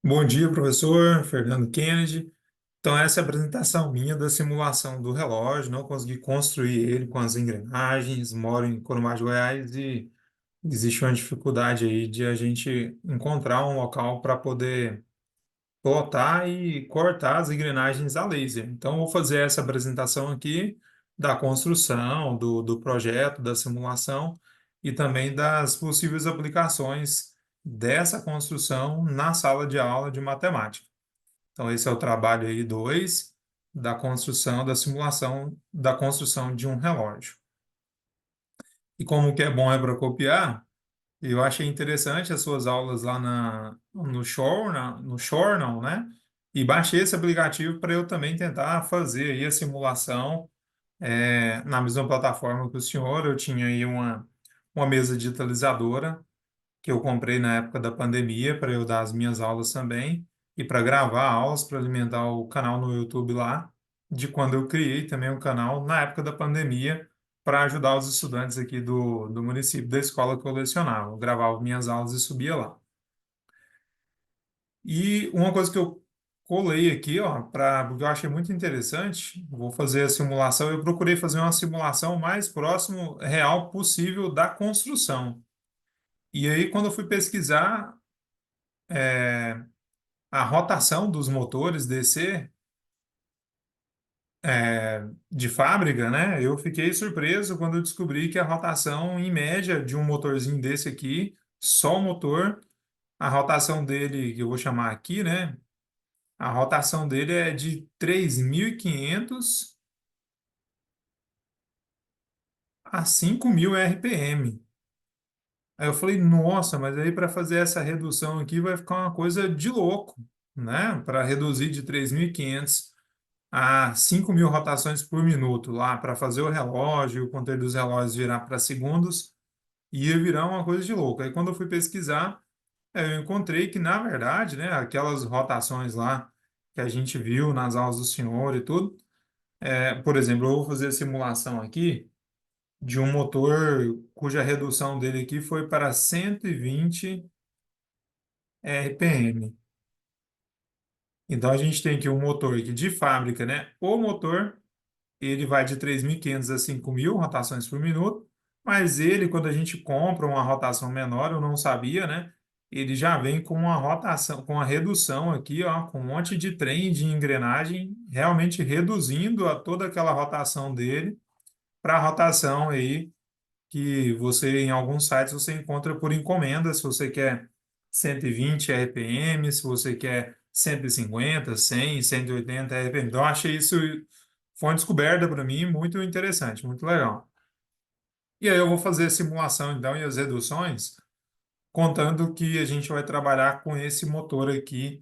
Bom dia, professor Fernando Kennedy. Então, essa é a apresentação minha da simulação do relógio. Não consegui construir ele com as engrenagens. Moro em Corumbá de Goiás e existe uma dificuldade aí de a gente encontrar um local para poder plotar e cortar as engrenagens a laser. Então, vou fazer essa apresentação aqui da construção, do projeto, da simulação e também das possíveis aplicações dessa construção na sala de aula de matemática. Então, esse é o trabalho aí 2 da construção, da simulação da construção de um relógio. E como que é bom é para copiar, eu achei interessante as suas aulas lá no Shornal, né? E baixei esse aplicativo para eu também tentar fazer aí a simulação na mesma plataforma que o senhor. Eu tinha aí uma mesa digitalizadora que eu comprei na época da pandemia para eu dar as minhas aulas também e para gravar aulas para alimentar o canal no YouTube lá, de quando eu criei também um canal na época da pandemia para ajudar os estudantes aqui do município da escola que eu lecionava. Eu gravava minhas aulas e subia lá. E uma coisa que eu colei aqui, ó, porque eu achei muito interessante, vou fazer a simulação. Eu procurei fazer uma simulação o mais próximo real possível da construção. E aí, quando eu fui pesquisar, a rotação dos motores DC de fábrica, né? Eu fiquei surpreso quando eu descobri que a rotação, em média, de um motorzinho desse aqui, só o motor, a rotação dele, que eu vou chamar aqui, né? A rotação dele é de 3.500 a 5.000 RPM. Aí eu falei, nossa, mas aí para fazer essa redução aqui vai ficar uma coisa de louco, né? Para reduzir de 3.500 a 5.000 rotações por minuto lá para fazer o relógio, o controle dos relógios virar para segundos, ia virar uma coisa de louco. Aí quando eu fui pesquisar, eu encontrei que, na verdade, né, aquelas rotações lá que a gente viu nas aulas do senhor e tudo, por exemplo, eu vou fazer a simulação aqui de um motor cuja redução dele aqui foi para 120 RPM. Então a gente tem aqui um motor aqui de fábrica, né? O motor ele vai de 3.500 a 5.000 rotações por minuto, mas ele, quando a gente compra uma rotação menor, eu não sabia, né? Ele já vem com uma rotação, com uma redução aqui, ó, com um monte de trem de engrenagem, realmente reduzindo a toda aquela rotação dele para a rotação aí que você, em alguns sites, você encontra por encomenda, se você quer 120 RPM, se você quer 150, 100, 180 RPM. Então, eu achei isso foi uma descoberta para mim muito interessante, muito legal. E aí eu vou fazer a simulação, então, e as reduções, contando que a gente vai trabalhar com esse motor aqui,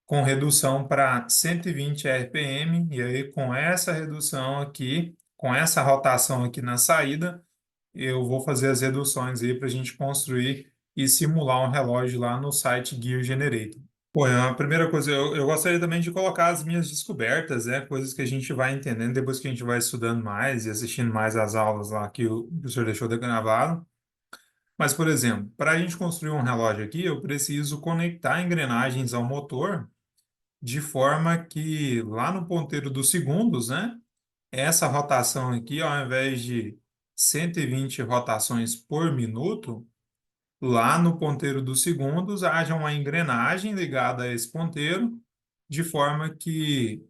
com redução para 120 RPM, e aí com essa redução aqui, com essa rotação aqui na saída, eu vou fazer as reduções aí para a gente construir e simular um relógio lá no site Gear Generator. Pô, é a primeira coisa, eu gostaria também de colocar as minhas descobertas, né? Coisas que a gente vai entendendo depois que a gente vai estudando mais e assistindo mais as aulas lá que o professor deixou de gravado. Mas, por exemplo, para a gente construir um relógio aqui, eu preciso conectar engrenagens ao motor de forma que lá no ponteiro dos segundos, né? Essa rotação aqui, ao invés de 120 rotações por minuto, lá no ponteiro dos segundos haja uma engrenagem ligada a esse ponteiro, de forma que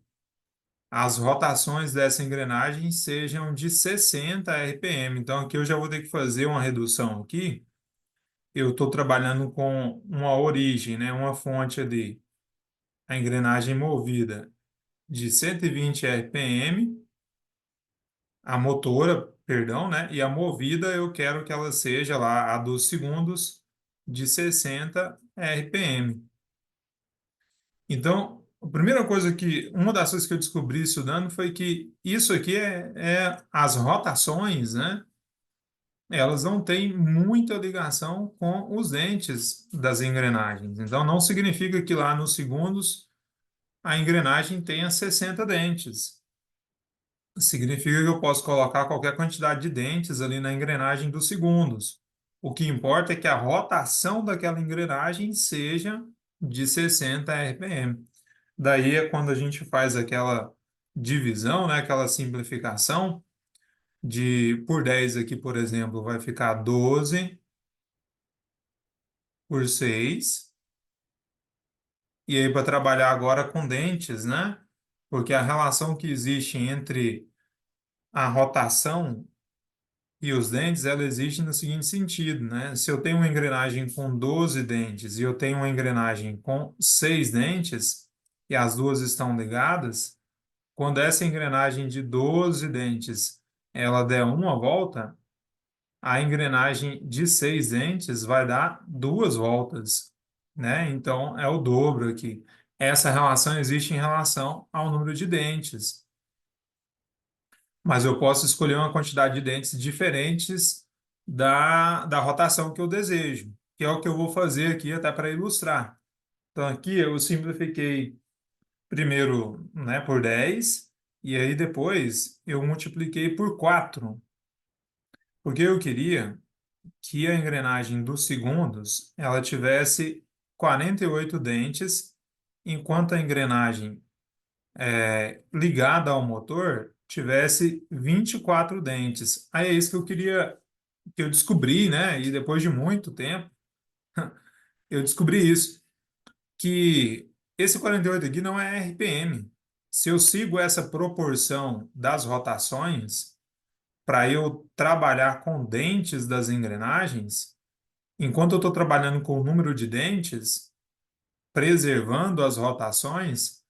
as rotações dessa engrenagem sejam de 60 RPM. Então aqui eu já vou ter que fazer uma redução aqui. Eu estou trabalhando com uma origem, né, uma fonte ali, a engrenagem movida de 120 RPM, a motora, perdão, né, e a movida eu quero que ela seja lá a dos segundos de 60 RPM. Então, a primeira coisa uma das coisas que eu descobri estudando foi que isso aqui é as rotações, né? Elas não têm muita ligação com os dentes das engrenagens. Então, não significa que lá nos segundos a engrenagem tenha 60 dentes. Significa que eu posso colocar qualquer quantidade de dentes ali na engrenagem dos segundos. O que importa é que a rotação daquela engrenagem seja de 60 RPM. Daí é quando a gente faz aquela divisão, né, aquela simplificação por 10 aqui, por exemplo, vai ficar 12 por 6. E aí, para trabalhar agora com dentes, né? Porque a relação que existe entre a rotação e os dentes, ela existe no seguinte sentido, né? Se eu tenho uma engrenagem com 12 dentes e eu tenho uma engrenagem com 6 dentes, e as duas estão ligadas, quando essa engrenagem de 12 dentes ela der uma volta, a engrenagem de 6 dentes vai dar duas voltas, né? Então é o dobro aqui. Essa relação existe em relação ao número de dentes, mas eu posso escolher uma quantidade de dentes diferentes da rotação que eu desejo, que é o que eu vou fazer aqui até para ilustrar. Então aqui eu simplifiquei primeiro, né, por 10 e aí depois eu multipliquei por 4 porque eu queria que a engrenagem dos segundos ela tivesse 48 dentes, enquanto a engrenagem ligada ao motor tivesse 24 dentes. Aí é isso que eu queria, que eu descobri, né? E depois de muito tempo, eu descobri isso, que esse 48 aqui não é RPM. Se eu sigo essa proporção das rotações, para eu trabalhar com dentes das engrenagens, enquanto eu estou trabalhando com o número de dentes, preservando as rotações,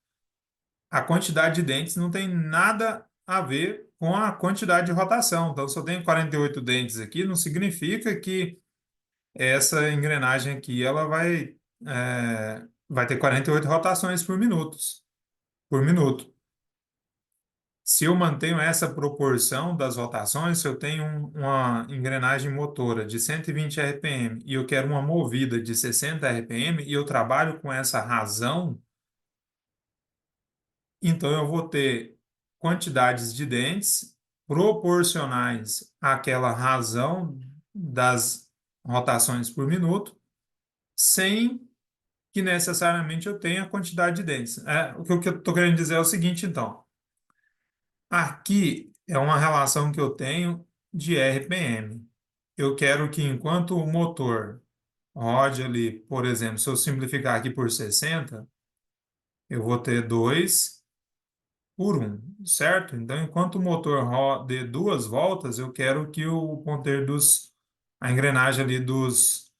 a quantidade de dentes não tem nada a ver com a quantidade de rotação. Então, se eu tenho 48 dentes aqui, não significa que essa engrenagem aqui ela vai ter 48 rotações por minuto. Se eu mantenho essa proporção das rotações, se eu tenho uma engrenagem motora de 120 RPM e eu quero uma movida de 60 RPM e eu trabalho com essa razão, então eu vou ter quantidades de dentes proporcionais àquela razão das rotações por minuto, sem que necessariamente eu tenha quantidade de dentes. O que eu estou querendo dizer é o seguinte, então. Aqui é uma relação que eu tenho de RPM. Eu quero que enquanto o motor rode ali, por exemplo, se eu simplificar aqui por 60, eu vou ter 2 por 1, certo? Então, enquanto o motor rode duas voltas, eu quero que o ponteiro a engrenagem ali dos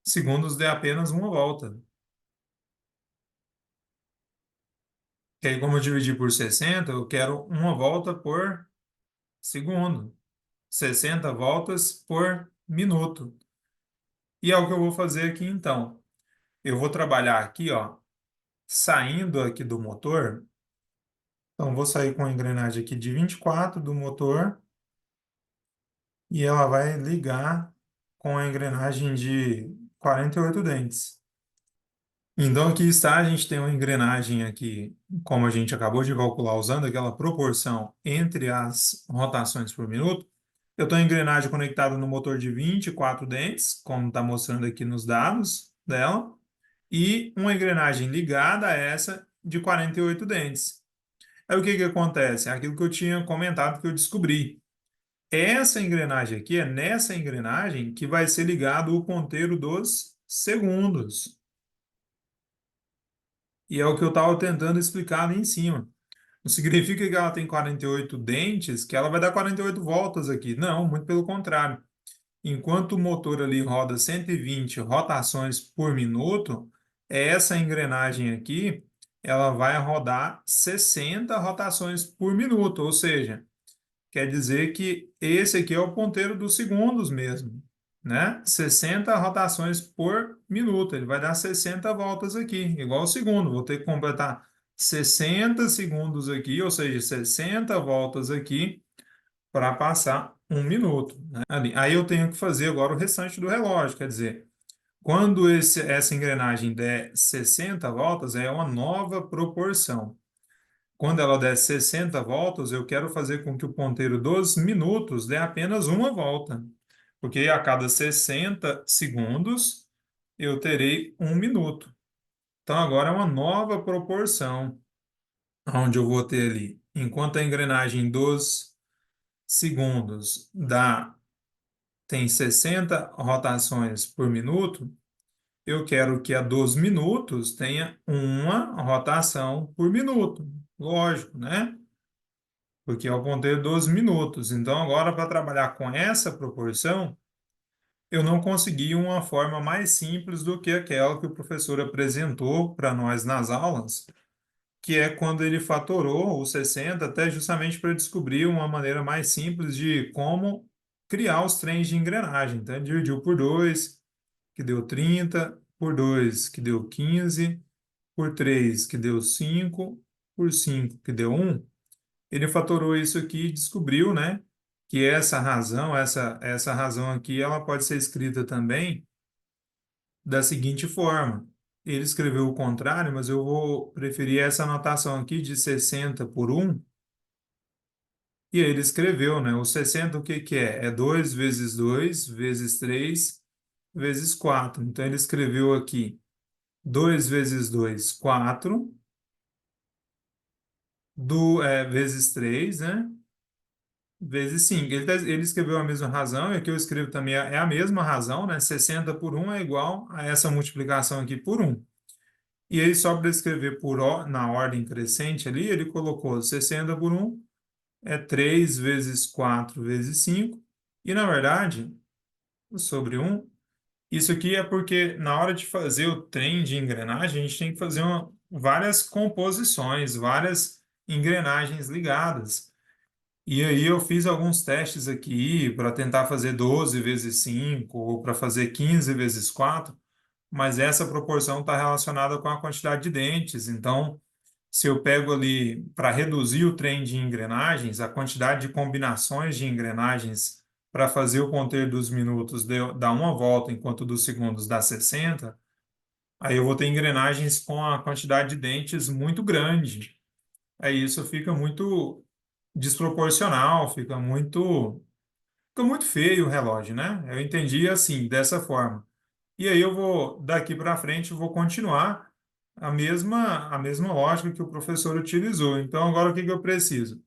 segundos dê apenas uma volta. Que aí, como eu dividi por 60, eu quero uma volta por segundo. 60 voltas por minuto. E é o que eu vou fazer aqui então. Eu vou trabalhar aqui, ó, saindo aqui do motor. Então, vou sair com a engrenagem aqui de 24 do motor e ela vai ligar com a engrenagem de 48 dentes. Então, aqui está, a gente tem uma engrenagem aqui, como a gente acabou de calcular, usando aquela proporção entre as rotações por minuto. Eu tenho a engrenagem conectada no motor de 24 dentes, como está mostrando aqui nos dados dela, e uma engrenagem ligada a essa de 48 dentes. Aí o que que acontece? É aquilo que eu tinha comentado que eu descobri. Essa engrenagem aqui, é nessa engrenagem que vai ser ligado o ponteiro dos segundos. E é o que eu estava tentando explicar ali em cima. Não significa que ela tem 48 dentes, que ela vai dar 48 voltas aqui. Não, muito pelo contrário. Enquanto o motor ali roda 120 rotações por minuto, essa engrenagem aqui, ela vai rodar 60 rotações por minuto, ou seja, quer dizer que esse aqui é o ponteiro dos segundos mesmo, né? 60 rotações por minuto, ele vai dar 60 voltas aqui, igual o segundo, vou ter que completar 60 segundos aqui, ou seja, 60 voltas aqui, para passar um minuto, né, ali. Aí eu tenho que fazer agora o restante do relógio, quer dizer, quando essa engrenagem der 60 voltas, é uma nova proporção. Quando ela der 60 voltas, eu quero fazer com que o ponteiro dos minutos dê apenas uma volta, porque a cada 60 segundos eu terei um minuto. Então agora é uma nova proporção, onde eu vou ter ali, enquanto a engrenagem dos segundos tem 60 rotações por minuto, eu quero que a dos minutos tenha uma rotação por minuto. Lógico, né? Porque é o ponteiro dos minutos. Então, agora, para trabalhar com essa proporção, eu não consegui uma forma mais simples do que aquela que o professor apresentou para nós nas aulas, que é quando ele fatorou os 60, até justamente para descobrir uma maneira mais simples de como criar os trens de engrenagem. Então, ele dividiu por 2, que deu 30, por 2, que deu 15, por 3, que deu 5, por 5, que deu 1. Ele fatorou isso aqui e descobriu, né, que essa razão aqui, ela pode ser escrita também da seguinte forma. Ele escreveu o contrário, mas eu vou preferir essa anotação aqui de 60 por 1. E aí ele escreveu, né, o 60 o que que é? É 2 vezes 2 vezes 3 vezes 4. Então ele escreveu aqui 2 vezes 2 4 vezes 3, né? Vezes 5. Ele escreveu a mesma razão, e aqui eu escrevo também é a mesma razão, né? 60 por 1 é igual a essa multiplicação aqui por 1. E aí, só para escrever na ordem crescente ali, ele colocou 60 por 1 é 3 vezes 4 vezes 5. E, na verdade, sobre 1, isso aqui é porque na hora de fazer o trem de engrenagem, a gente tem que fazer várias composições, várias engrenagens ligadas. E aí eu fiz alguns testes aqui para tentar fazer 12 vezes 5 ou para fazer 15 vezes 4, mas essa proporção está relacionada com a quantidade de dentes. Então, se eu pego ali para reduzir o trem de engrenagens, a quantidade de combinações de engrenagens para fazer o ponteiro dos minutos dar uma volta, enquanto o dos segundos dá 60, aí eu vou ter engrenagens com a quantidade de dentes muito grande. Aí isso fica muito desproporcional, fica muito feio o relógio, né? Eu entendi assim, dessa forma. E aí eu vou, daqui para frente, eu vou continuar a mesma lógica que o professor utilizou. Então, agora o que que eu preciso?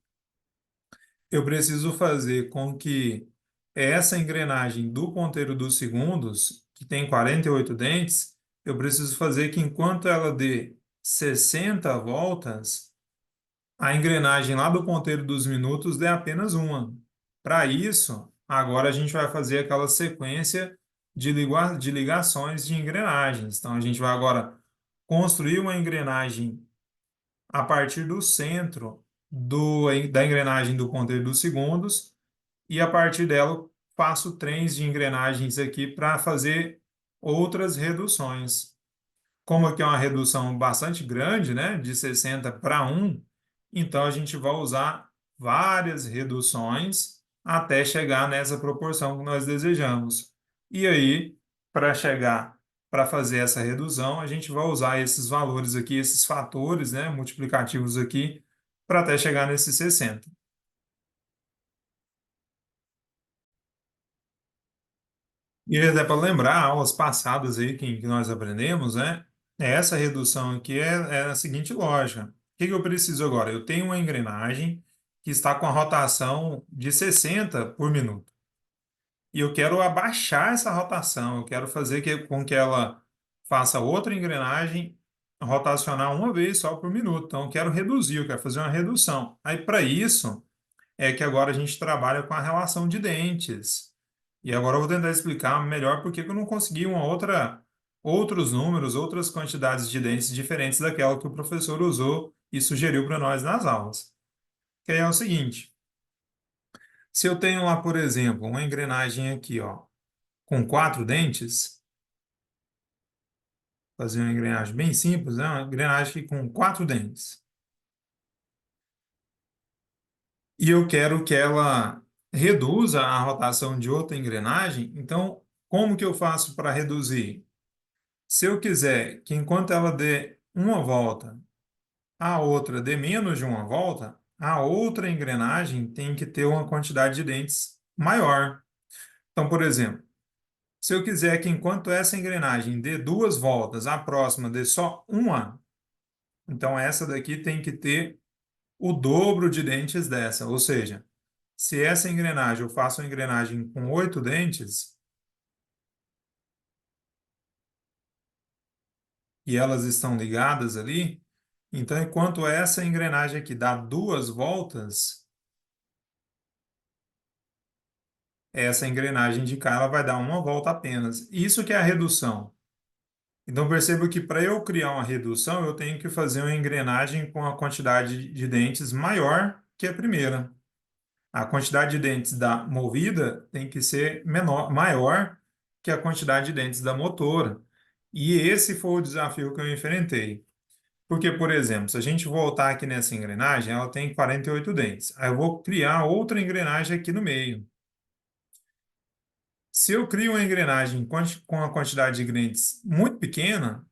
Eu preciso fazer com que essa engrenagem do ponteiro dos segundos, que tem 48 dentes, eu preciso fazer que enquanto ela dê 60 voltas, a engrenagem lá do ponteiro dos minutos dê apenas uma. Para isso, agora a gente vai fazer aquela sequência de ligações de engrenagens. Então, a gente vai agora construir uma engrenagem a partir do centro da engrenagem do ponteiro dos segundos e a partir dela eu faço trens de engrenagens aqui para fazer outras reduções. Como aqui é uma redução bastante grande, né, de 60 para 1, então a gente vai usar várias reduções até chegar nessa proporção que nós desejamos. E aí, para fazer essa redução, a gente vai usar esses valores aqui, esses fatores, né, multiplicativos aqui, para até chegar nesses 60. E até para lembrar, aulas passadas aí que nós aprendemos, né? Essa redução aqui é a seguinte lógica. O que que eu preciso agora? Eu tenho uma engrenagem que está com a rotação de 60 por minuto. E eu quero abaixar essa rotação, eu quero fazer com que ela faça outra engrenagem rotacionar uma vez só por minuto. Então, eu quero reduzir, eu quero fazer uma redução. Aí, para isso, é que agora a gente trabalha com a relação de dentes. E agora eu vou tentar explicar melhor por que que eu não consegui outros números, outras quantidades de dentes diferentes daquela que o professor usou e sugeriu para nós nas aulas. Que aí é o seguinte, se eu tenho lá, por exemplo, uma engrenagem aqui, ó, com 4 dentes, fazer uma engrenagem bem simples, né? Uma engrenagem aqui com 4 dentes. E eu quero que ela reduza a rotação de outra engrenagem, então, como que eu faço para reduzir? Se eu quiser que enquanto ela dê uma volta, a outra dê menos de uma volta, a outra engrenagem tem que ter uma quantidade de dentes maior. Então, por exemplo, Se eu quiser que enquanto essa engrenagem dê duas voltas, a próxima dê só uma, então essa daqui tem que ter o dobro de dentes dessa. Ou seja, se essa engrenagem eu faço uma engrenagem com 8 dentes e elas estão ligadas ali, então enquanto essa engrenagem aqui dá duas voltas, essa engrenagem de cá ela vai dar uma volta apenas. Isso que é a redução. Então percebo que para eu criar uma redução, eu tenho que fazer uma engrenagem com a quantidade de dentes maior que a primeira. A quantidade de dentes da movida tem que ser maior que a quantidade de dentes da motora. E esse foi o desafio que eu enfrentei. Porque, por exemplo, se a gente voltar aqui nessa engrenagem, ela tem 48 dentes. Aí eu vou criar outra engrenagem aqui no meio. Se eu crio uma engrenagem com a quantidade de dentes muito pequena,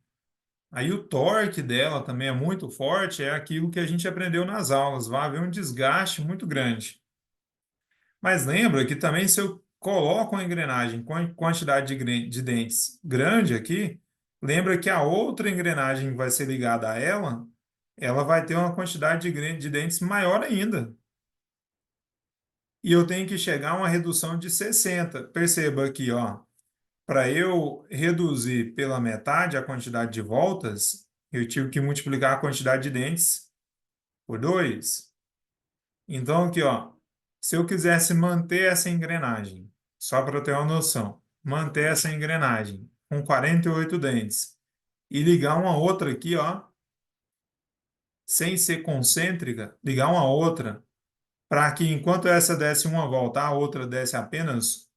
aí o torque dela também é muito forte, é aquilo que a gente aprendeu nas aulas, vai haver um desgaste muito grande. Mas lembra que também se eu coloco uma engrenagem com a quantidade de dentes grande aqui, lembra que a outra engrenagem que vai ser ligada a ela, ela vai ter uma quantidade de dentes maior ainda. E eu tenho que chegar a uma redução de 60. Perceba aqui, ó, para eu reduzir pela metade a quantidade de voltas, eu tive que multiplicar a quantidade de dentes por 2. Então, aqui, ó, se eu quisesse manter essa engrenagem, só para eu ter uma noção, manter essa engrenagem com 48 dentes e ligar uma outra aqui, ó, sem ser concêntrica, ligar uma outra, para que enquanto essa desse uma volta, a outra desse apenas,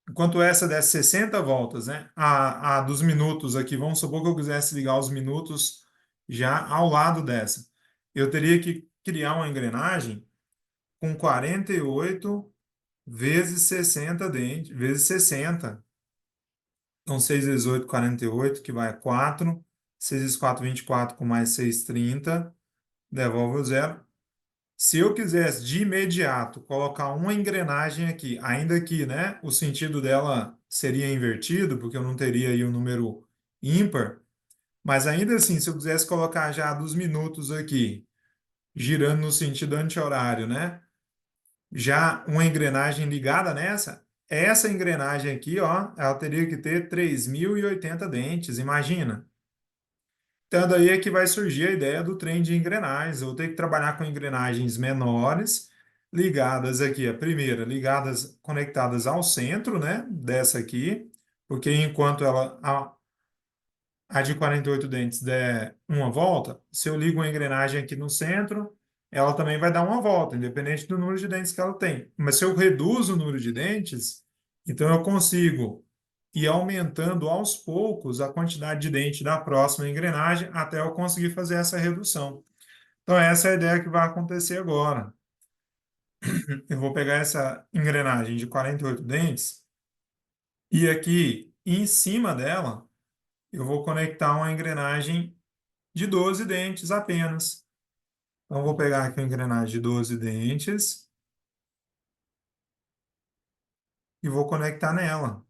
enquanto essa desse 60 voltas, né? A dos minutos aqui, vamos supor que eu quisesse ligar os minutos já ao lado dessa. Eu teria que criar uma engrenagem com 48 vezes 60 dentes, vezes 60. Então, 6 vezes 8, 48, que vai 4. 6 vezes 4, 24, com mais 6, 30. Devolve o zero. Se eu quisesse de imediato colocar uma engrenagem aqui, ainda que, né, o sentido dela seria invertido, porque eu não teria aí um número ímpar, mas ainda assim, se eu quisesse colocar já dos minutos aqui, girando no sentido anti-horário, né? Já uma engrenagem ligada nessa, essa engrenagem aqui, ó, ela teria que ter 3.080 dentes, imagina. Então, daí é que vai surgir a ideia do trem de engrenagens. Eu vou ter que trabalhar com engrenagens menores, ligadas aqui, a primeira, ligadas, conectadas ao centro, né, dessa aqui, porque enquanto a de 48 dentes der uma volta, se eu ligo uma engrenagem aqui no centro, ela também vai dar uma volta, independente do número de dentes que ela tem. Mas se eu reduzo o número de dentes, então eu consigo ir aumentando aos poucos a quantidade de dente da próxima engrenagem até eu conseguir fazer essa redução. Então, essa é a ideia que vai acontecer agora. Eu vou pegar essa engrenagem de 48 dentes e aqui em cima dela eu vou conectar uma engrenagem de 12 dentes apenas. Então, vou pegar aqui a engrenagem de 12 dentes e vou conectar nela,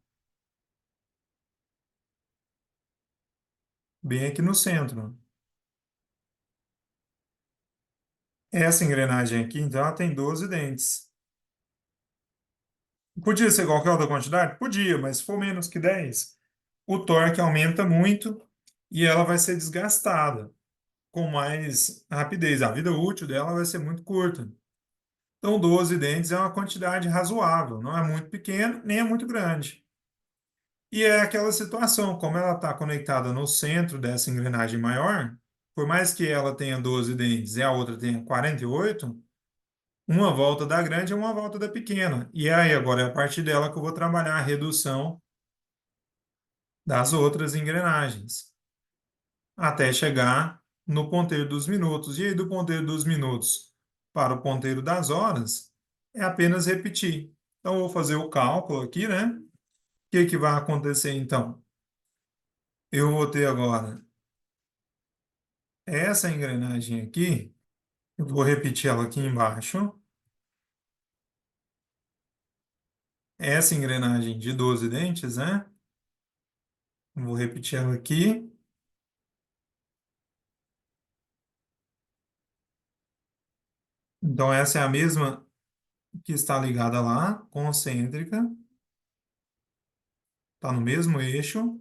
bem aqui no centro. Essa engrenagem aqui, então, ela tem 12 dentes. Podia ser qualquer outra quantidade? Podia, mas se for menos que 10, o torque aumenta muito e ela vai ser desgastada com mais rapidez. A vida útil dela vai ser muito curta. Então, 12 dentes é uma quantidade razoável, não é muito pequeno, nem é muito grande. E é aquela situação, como ela está conectada no centro dessa engrenagem maior, por mais que ela tenha 12 dentes e a outra tenha 48, uma volta da grande é uma volta da pequena. E aí agora é a partir dela que eu vou trabalhar a redução das outras engrenagens, até chegar no ponteiro dos minutos. E aí do ponteiro dos minutos para o ponteiro das horas, é apenas repetir. Então, eu vou fazer o cálculo aqui, né? O que que vai acontecer então? Eu vou ter agora essa engrenagem aqui, eu vou repetir ela aqui embaixo. Essa engrenagem de 12 dentes, né? Vou repetir ela aqui. Então, essa é a mesma que está ligada lá, concêntrica, está no mesmo eixo.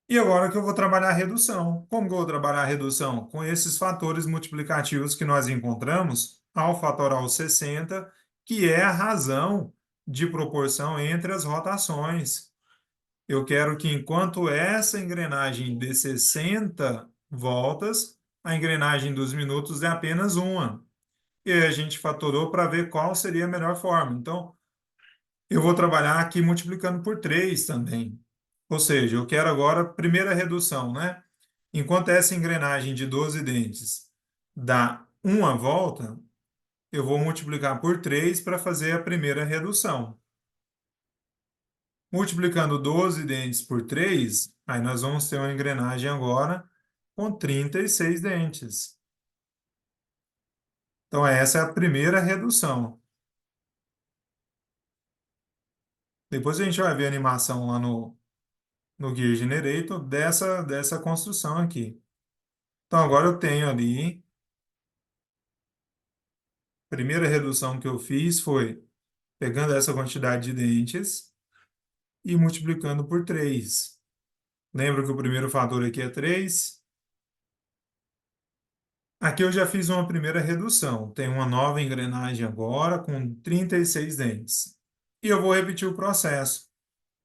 E agora que eu vou trabalhar a redução. Como que eu vou trabalhar a redução? Com esses fatores multiplicativos que nós encontramos ao fatoral 60, que é a razão de proporção entre as rotações. Eu quero que enquanto essa engrenagem dê 60 voltas, a engrenagem dos minutos dê apenas uma. E aí a gente fatorou para ver qual seria a melhor forma. Então, eu vou trabalhar aqui multiplicando por 3 também. Ou seja, eu quero agora a primeira redução, né? Enquanto essa engrenagem de 12 dentes dá uma volta, eu vou multiplicar por 3 para fazer a primeira redução. Multiplicando 12 dentes por 3, aí nós vamos ter uma engrenagem agora com 36 dentes. Então, essa é a primeira redução. Depois a gente vai ver a animação lá no Gear Generator dessa construção aqui. Então, agora eu tenho ali, a primeira redução que eu fiz foi pegando essa quantidade de dentes e multiplicando por 3. Lembra que o primeiro fator aqui é 3? Aqui eu já fiz uma primeira redução. Tem uma nova engrenagem agora com 36 dentes. E eu vou repetir o processo.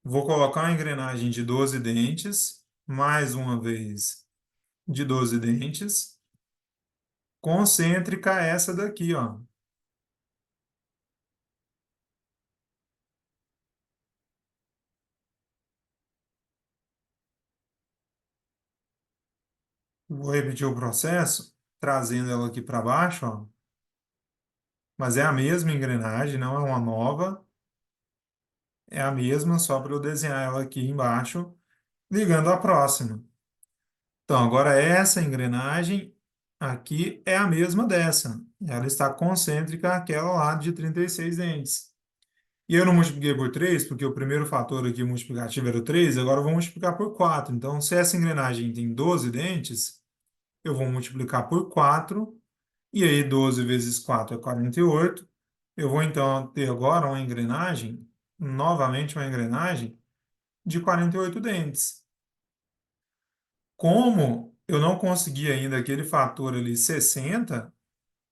Vou colocar uma engrenagem de 12 dentes, mais uma vez de 12 dentes, concêntrica essa daqui, ó. Vou repetir o processo, trazendo ela aqui para baixo, ó. Mas é a mesma engrenagem, não é uma nova. É a mesma, só para eu desenhar ela aqui embaixo, ligando a próxima. Então, agora essa engrenagem aqui é a mesma dessa. Ela está concêntrica àquela lá de 36 dentes. E eu não multipliquei por 3 porque o primeiro fator aqui multiplicativo era o 3. Agora eu vou multiplicar por 4. Então, se essa engrenagem tem 12 dentes, eu vou multiplicar por 4. E aí, 12 vezes 4 é 48. Eu vou, então, ter agora uma engrenagem, novamente uma engrenagem, de 48 dentes. Como eu não consegui ainda aquele fator ali 60,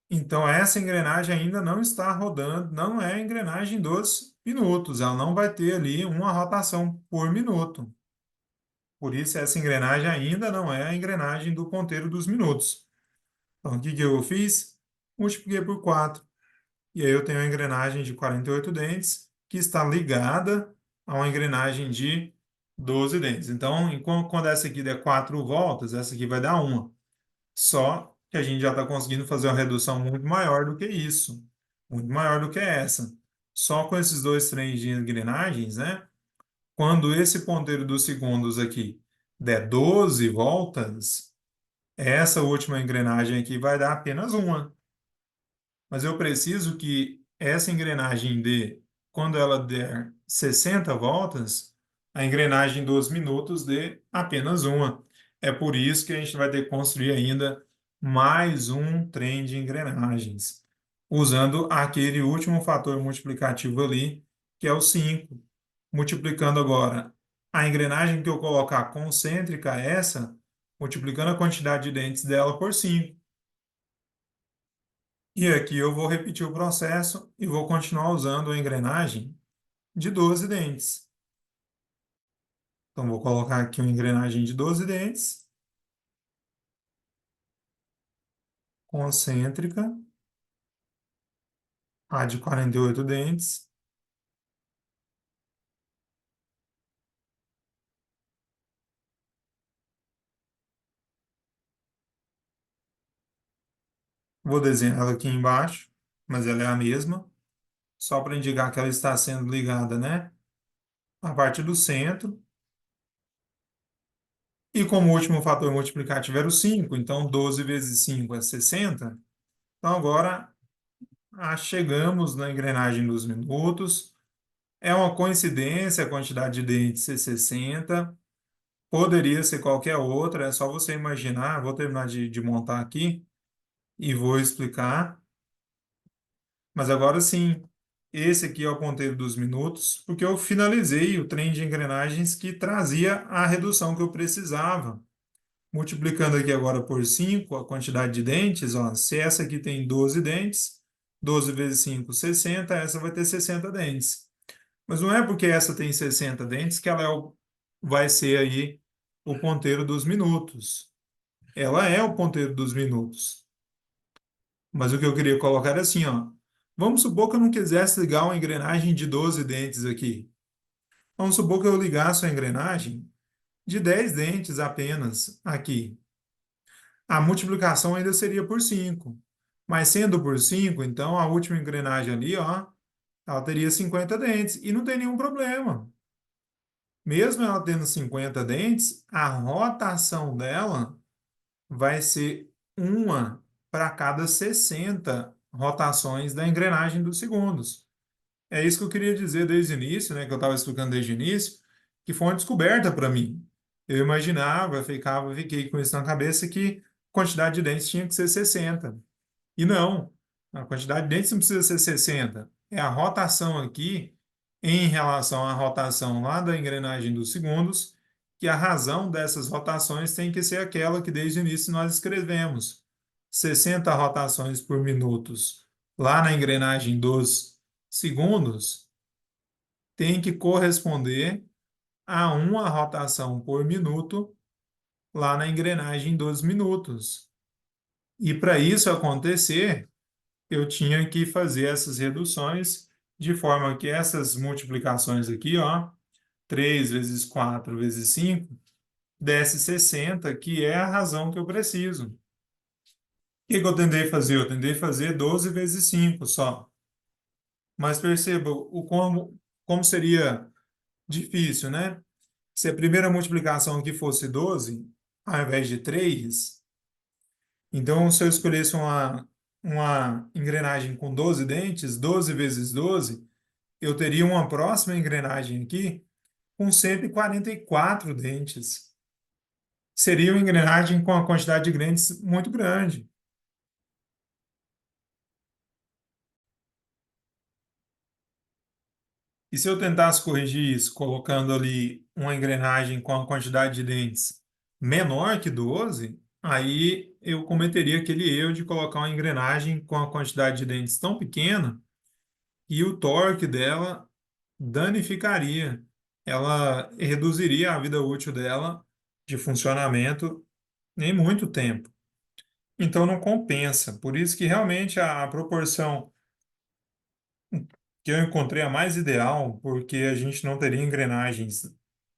então essa engrenagem ainda não está rodando, não é a engrenagem dos minutos, ela não vai ter ali uma rotação por minuto. Por isso, essa engrenagem ainda não é a engrenagem do ponteiro dos minutos. Então, o que que eu fiz? Multipliquei por 4. E aí eu tenho a engrenagem de 48 dentes, que está ligada a uma engrenagem de 12 dentes. Então, quando essa aqui der 4 voltas, essa aqui vai dar uma. Só que a gente já está conseguindo fazer uma redução muito maior do que isso. Muito maior do que essa. Só com esses dois trens de engrenagens, né? Quando esse ponteiro dos segundos aqui der 12 voltas, essa última engrenagem aqui vai dar apenas uma. Mas eu preciso que essa engrenagem dê, quando ela der 60 voltas, a engrenagem dos minutos dê apenas uma. É por isso que a gente vai ter que construir ainda mais um trem de engrenagens, usando aquele último fator multiplicativo ali, que é o 5. Multiplicando agora a engrenagem que eu colocar concêntrica, essa, multiplicando a quantidade de dentes dela por 5. E aqui eu vou repetir o processo e vou continuar usando a engrenagem de 12 dentes. Então, vou colocar aqui uma engrenagem de 12 dentes, concêntrica, a de 48 dentes. Vou desenhar ela aqui embaixo, mas ela é a mesma, só para indicar que ela está sendo ligada, né? A partir do centro. E como o último fator multiplicativo era o 5, então 12 vezes 5 é 60. Então, agora chegamos na engrenagem dos minutos. É uma coincidência a quantidade de dentes ser 60, poderia ser qualquer outra, é só você imaginar. Vou terminar de montar aqui e vou explicar. Mas agora sim, esse aqui é o ponteiro dos minutos, porque eu finalizei o trem de engrenagens que trazia a redução que eu precisava. Multiplicando aqui agora por 5 a quantidade de dentes, ó, se essa aqui tem 12 dentes, 12 vezes 5, 60, essa vai ter 60 dentes. Mas não é porque essa tem 60 dentes que ela vai ser aí o ponteiro dos minutos. Ela é o ponteiro dos minutos. Mas o que eu queria colocar era assim, ó. Vamos supor que eu não quisesse ligar uma engrenagem de 12 dentes aqui. Vamos supor que eu ligasse a engrenagem de 10 dentes apenas aqui. A multiplicação ainda seria por 5. Mas sendo por 5, então a última engrenagem ali, ó, ela teria 50 dentes e não tem nenhum problema. Mesmo ela tendo 50 dentes, a rotação dela vai ser uma para cada 60 rotações da engrenagem dos segundos. É isso que eu queria dizer desde o início, né, que eu estava explicando desde o início, que foi uma descoberta para mim. Eu imaginava, fiquei com isso na cabeça que a quantidade de dentes tinha que ser 60. E não, a quantidade de dentes não precisa ser 60. É a rotação aqui em relação à rotação lá da engrenagem dos segundos, que a razão dessas rotações tem que ser aquela que desde o início nós escrevemos. 60 rotações por minutos lá na engrenagem dos segundos tem que corresponder a uma rotação por minuto lá na engrenagem dos minutos. E para isso acontecer, eu tinha que fazer essas reduções de forma que essas multiplicações aqui, ó, 3 vezes 4 vezes 5 desse 60, que é a razão que eu preciso. O que que eu tentei fazer? Eu tentei fazer 12 vezes 5 só. Mas perceba como seria difícil, né? Se a primeira multiplicação aqui fosse 12, ao invés de 3, então se eu escolhesse uma engrenagem com 12 dentes, 12 vezes 12, eu teria uma próxima engrenagem aqui com 144 dentes. Seria uma engrenagem com a quantidade de dentes muito grande. E se eu tentasse corrigir isso, colocando ali uma engrenagem com a quantidade de dentes menor que 12, aí eu cometeria aquele erro de colocar uma engrenagem com a quantidade de dentes tão pequena e o torque dela danificaria. Ela reduziria a vida útil dela de funcionamento em muito tempo. Então não compensa. Por isso que realmente a proporção que eu encontrei a mais ideal, porque a gente não teria engrenagens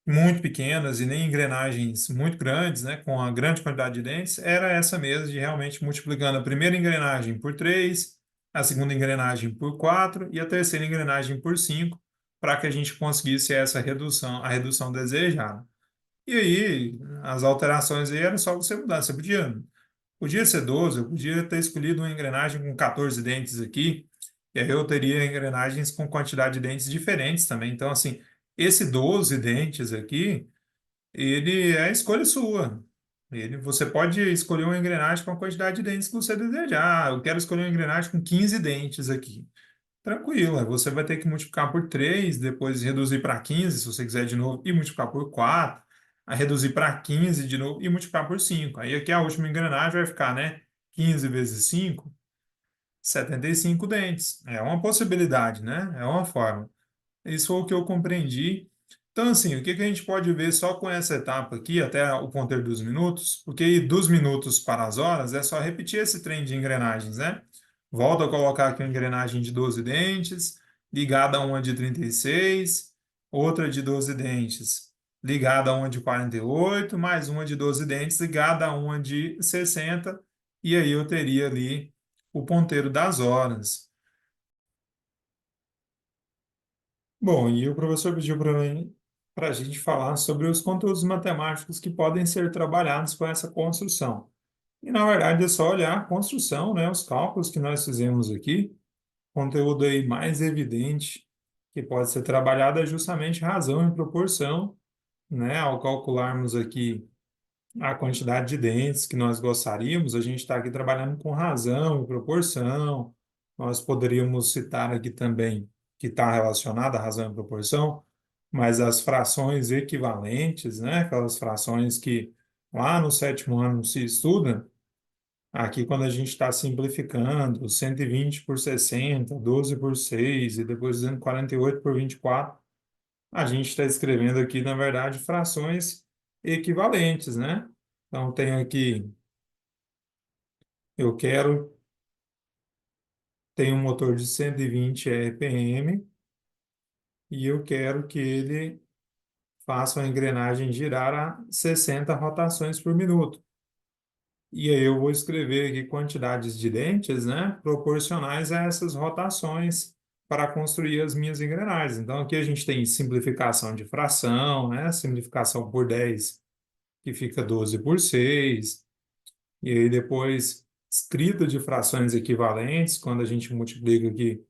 muito pequenas e nem engrenagens muito grandes, né, com a grande quantidade de dentes, era essa mesmo, de realmente multiplicando a primeira engrenagem por 3, a segunda engrenagem por 4 e a terceira engrenagem por 5, para que a gente conseguisse essa redução, a redução desejada. E aí, as alterações aí era só você mudar. Você podia ser 12, eu podia ter escolhido uma engrenagem com 14 dentes aqui, e aí eu teria engrenagens com quantidade de dentes diferentes também. Então, assim, esse 12 dentes aqui, ele é a escolha sua. Você pode escolher uma engrenagem com a quantidade de dentes que você desejar. Ah, eu quero escolher uma engrenagem com 15 dentes aqui. Tranquilo, aí você vai ter que multiplicar por 3, depois reduzir para 15, se você quiser de novo, e multiplicar por 4, aí reduzir para 15 de novo e multiplicar por 5. Aí aqui a última engrenagem vai ficar, né? 15 vezes 5, 75 dentes. É uma possibilidade, né? É uma forma. Isso foi o que eu compreendi. Então, assim, o que que a gente pode ver só com essa etapa aqui, até o ponteiro dos minutos, porque dos minutos para as horas é só repetir esse trem de engrenagens, né? Volto a colocar aqui uma engrenagem de 12 dentes, ligada a uma de 36, outra de 12 dentes, ligada a uma de 48, mais uma de 12 dentes, ligada a uma de 60, e aí eu teria ali o ponteiro das horas. Bom, e o professor pediu para mim, para a gente falar sobre os conteúdos matemáticos que podem ser trabalhados com essa construção. E, na verdade, é só olhar a construção, né, os cálculos que nós fizemos aqui, conteúdo aí mais evidente que pode ser trabalhada é justamente razão e proporção, né? Ao calcularmos aqui a quantidade de dentes que nós gostaríamos, a gente está aqui trabalhando com razão e proporção. Nós poderíamos citar aqui também que está relacionada à razão e proporção, mas as frações equivalentes, né? Aquelas frações que lá no sétimo ano se estuda, aqui quando a gente está simplificando, 120 por 60, 12 por 6 e depois 248 por 24, a gente está escrevendo aqui, na verdade, frações equivalentes, né? Então, tenho aqui, eu quero, tenho um motor de 120 RPM e eu quero que ele faça a engrenagem girar a 60 rotações por minuto. E aí eu vou escrever aqui quantidades de dentes, né, proporcionais a essas rotações para construir as minhas engrenagens. Então, aqui a gente tem simplificação de fração, né, simplificação por 10 que fica 12 por 6. E aí depois, escrita de frações equivalentes, quando a gente multiplica aqui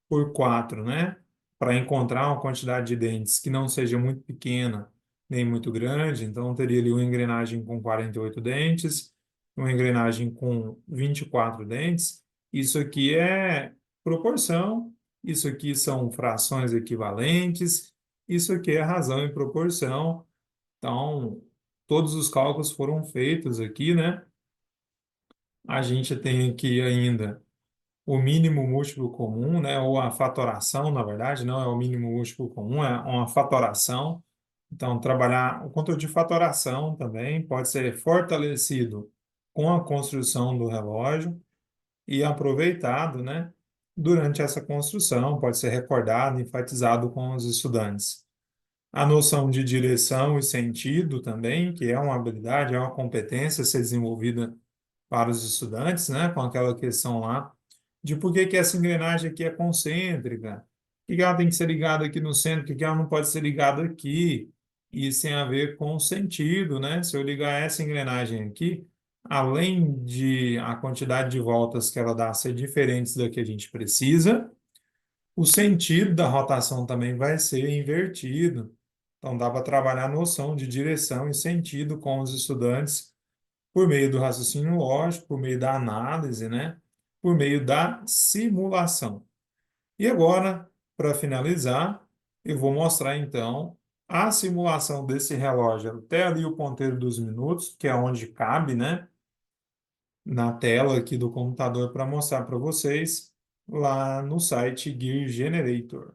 por 4, né? Para encontrar uma quantidade de dentes que não seja muito pequena nem muito grande. Então, teria ali uma engrenagem com 48 dentes, uma engrenagem com 24 dentes. Isso aqui é proporção, isso aqui são frações equivalentes, isso aqui é razão e proporção. Então, todos os cálculos foram feitos aqui, né? A gente tem aqui ainda o mínimo múltiplo comum, né? Ou a fatoração, na verdade, não é o mínimo múltiplo comum, é uma fatoração. Então, trabalhar o controle de fatoração também pode ser fortalecido com a construção do relógio e aproveitado, né? Durante essa construção, pode ser recordado, enfatizado com os estudantes. A noção de direção e sentido também, que é uma habilidade, é uma competência a ser desenvolvida para os estudantes, né, com aquela questão lá de por que que essa engrenagem aqui é concêntrica, por que ela tem que ser ligada aqui no centro, por que ela não pode ser ligada aqui, e isso tem a ver com o sentido, né? Se eu ligar essa engrenagem aqui, além de a quantidade de voltas que ela dá ser diferentes da que a gente precisa, o sentido da rotação também vai ser invertido. Então, dá para trabalhar a noção de direção e sentido com os estudantes por meio do raciocínio lógico, por meio da análise, né? Por meio da simulação. E agora, para finalizar, eu vou mostrar então a simulação desse relógio até ali o ponteiro dos minutos, que é onde cabe, né? Na tela aqui do computador para mostrar para vocês lá no site Gear Generator.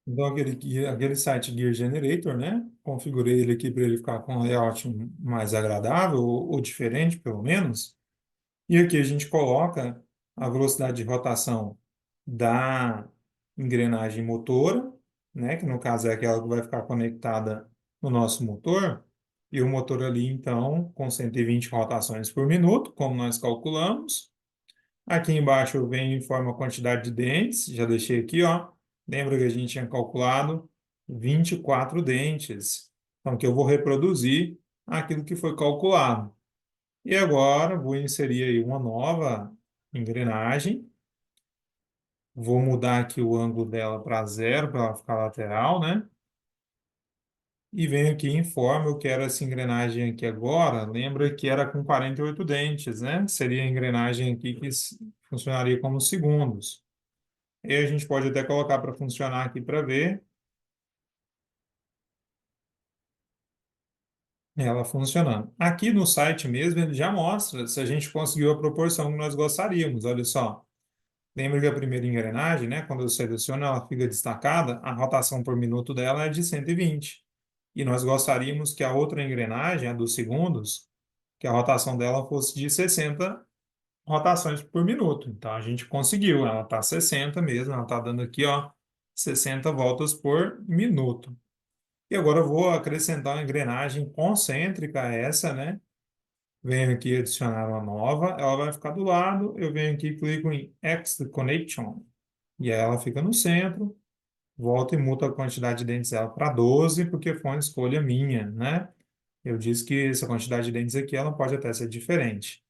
Então, aquele site Gear Generator, né? Configurei ele aqui para ele ficar com um layout mais agradável, ou diferente, pelo menos. E aqui a gente coloca a velocidade de rotação da engrenagem motora, né? Que no caso é aquela que vai ficar conectada no nosso motor. E o motor ali, então, com 120 rotações por minuto, como nós calculamos. Aqui embaixo eu venho e informo a quantidade de dentes, já deixei aqui, ó. Lembra que a gente tinha calculado 24 dentes. Então, que eu vou reproduzir aquilo que foi calculado. E agora vou inserir aí uma nova engrenagem. Vou mudar aqui o ângulo dela para zero, para ela ficar lateral, né? E venho aqui e informo, eu quero essa engrenagem aqui agora. Lembra que era com 48 dentes, né? Seria a engrenagem aqui que funcionaria como segundos. E a gente pode até colocar para funcionar aqui para ver ela funcionando. Aqui no site mesmo ele já mostra se a gente conseguiu a proporção que nós gostaríamos. Olha só. Lembra que a primeira engrenagem, né, quando eu seleciono, ela fica destacada, a rotação por minuto dela é de 120. E nós gostaríamos que a outra engrenagem, a dos segundos, que a rotação dela fosse de 60 rotações por minuto. Então a gente conseguiu, ela está 60 mesmo, ela está dando aqui, ó, 60 voltas por minuto. E agora eu vou acrescentar uma engrenagem concêntrica a essa, né? Venho aqui adicionar uma nova, ela vai ficar do lado, eu venho aqui e clico em Exit Connection, e aí ela fica no centro, volto e mudo a quantidade de dentes dela para 12, porque foi uma escolha minha, né? Eu disse que essa quantidade de dentes aqui, ela pode até ser diferente.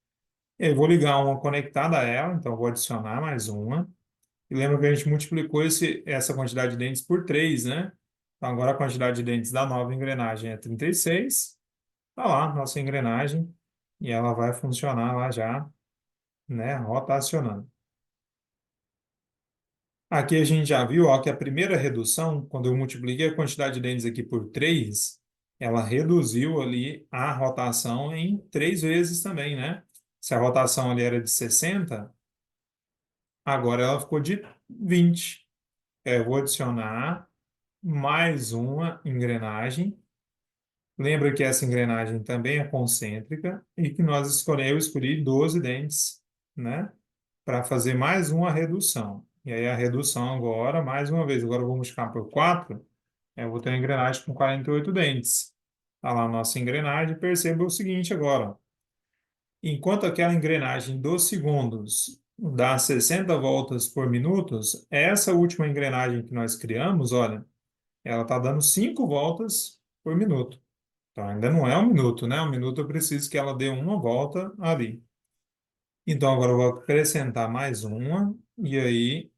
Eu vou ligar uma conectada a ela, então eu vou adicionar mais uma. E lembra que a gente multiplicou essa quantidade de dentes por 3, né? Então, agora a quantidade de dentes da nova engrenagem é 36. Tá lá, nossa engrenagem. E ela vai funcionar lá já, né? Rotacionando. Aqui a gente já viu, ó, que a primeira redução, quando eu multipliquei a quantidade de dentes aqui por 3, ela reduziu ali a rotação em 3 vezes também, né? Se a rotação ali era de 60, agora ela ficou de 20. Eu vou adicionar mais uma engrenagem. Lembra que essa engrenagem também é concêntrica e que eu escolhi 12 dentes, né? Para fazer mais uma redução. E aí a redução agora, mais uma vez, agora eu vou multiplicar por 4, eu vou ter uma engrenagem com 48 dentes. Está lá a nossa engrenagem, perceba o seguinte agora, ó. Enquanto aquela engrenagem dos segundos dá 60 voltas por minuto, essa última engrenagem que nós criamos, olha, ela está dando 5 voltas por minuto. Então ainda não é um minuto, né? Um minuto eu preciso que ela dê uma volta ali. Então agora eu vou acrescentar mais uma, e aí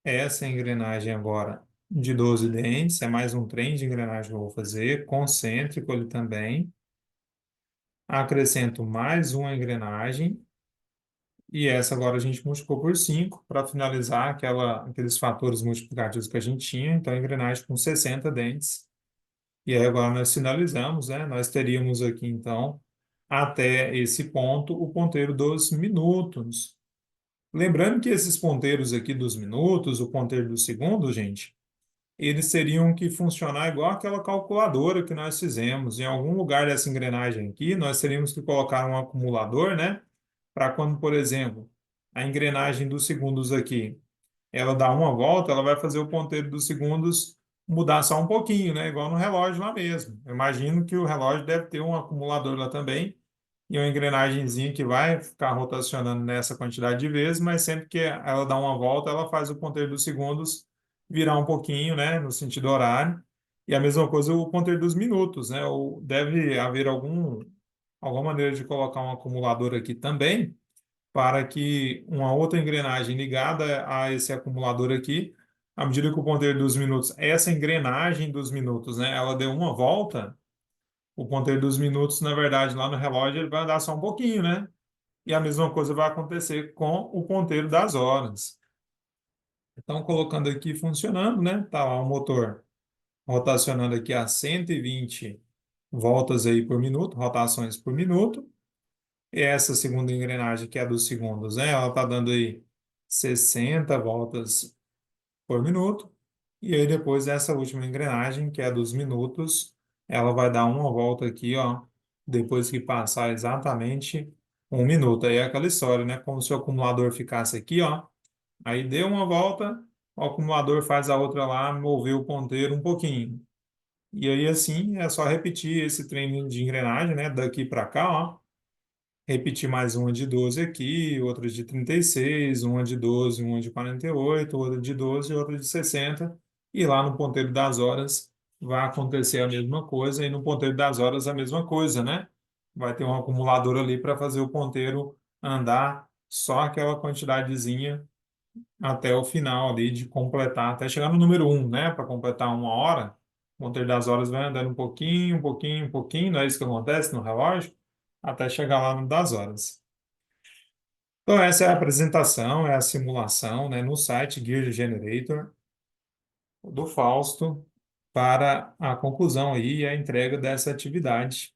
essa engrenagem agora de 12 dentes, é mais um trem de engrenagem que eu vou fazer, concêntrico ali também. Acrescento mais uma engrenagem, e essa agora a gente multiplicou por 5 para finalizar aqueles fatores multiplicativos que a gente tinha. Então, a engrenagem com 60 dentes. E aí agora nós finalizamos, né? Nós teríamos aqui, então, até esse ponto, o ponteiro dos minutos. Lembrando que esses ponteiros aqui dos minutos, o ponteiro dos segundos, gente, eles teriam que funcionar igual aquela calculadora que nós fizemos. Em algum lugar dessa engrenagem aqui, nós teríamos que colocar um acumulador, né? Para quando, por exemplo, a engrenagem dos segundos aqui, ela dá uma volta, ela vai fazer o ponteiro dos segundos mudar só um pouquinho, né? Igual no relógio lá mesmo. Eu imagino que o relógio deve ter um acumulador lá também e uma engrenagemzinha que vai ficar rotacionando nessa quantidade de vezes, mas sempre que ela dá uma volta, ela faz o ponteiro dos segundos virar um pouquinho, né, no sentido horário. E a mesma coisa o ponteiro dos minutos, né? Ou deve haver alguma maneira de colocar um acumulador aqui também, para que uma outra engrenagem ligada a esse acumulador aqui, à medida que o ponteiro dos minutos, essa engrenagem dos minutos, né, ela deu uma volta, o ponteiro dos minutos, na verdade, lá no relógio, ele vai andar só um pouquinho, né? E a mesma coisa vai acontecer com o ponteiro das horas. Então, colocando aqui funcionando, né? Tá lá o motor rotacionando aqui a 120 voltas aí por minuto, rotações por minuto. E essa segunda engrenagem, que é a dos segundos, né? Ela tá dando aí 60 voltas por minuto. E aí depois essa última engrenagem, que é a dos minutos, ela vai dar uma volta aqui, ó, depois que passar exatamente um minuto. Aí é aquela história, né? Como se o acumulador ficasse aqui, ó. Aí deu uma volta, o acumulador faz a outra lá, mover o ponteiro um pouquinho. E aí assim é só repetir esse treino de engrenagem, né? Daqui para cá, ó. Repetir mais uma de 12 aqui, outra de 36, uma de 12, uma de 48, outra de 12 e outra de 60. E lá no ponteiro das horas vai acontecer a mesma coisa, e no ponteiro das horas a mesma coisa, né? Vai ter um acumulador ali para fazer o ponteiro andar só aquela quantidadezinha até o final ali de completar, até chegar no número um, né? Para completar uma hora, o ponteiro das horas vai andando um pouquinho, um pouquinho, um pouquinho, não é isso que acontece no relógio? Até chegar lá no das horas. Então, essa é a apresentação, é a simulação, né, no site Gear Generator do Fausto para a conclusão aí e a entrega dessa atividade.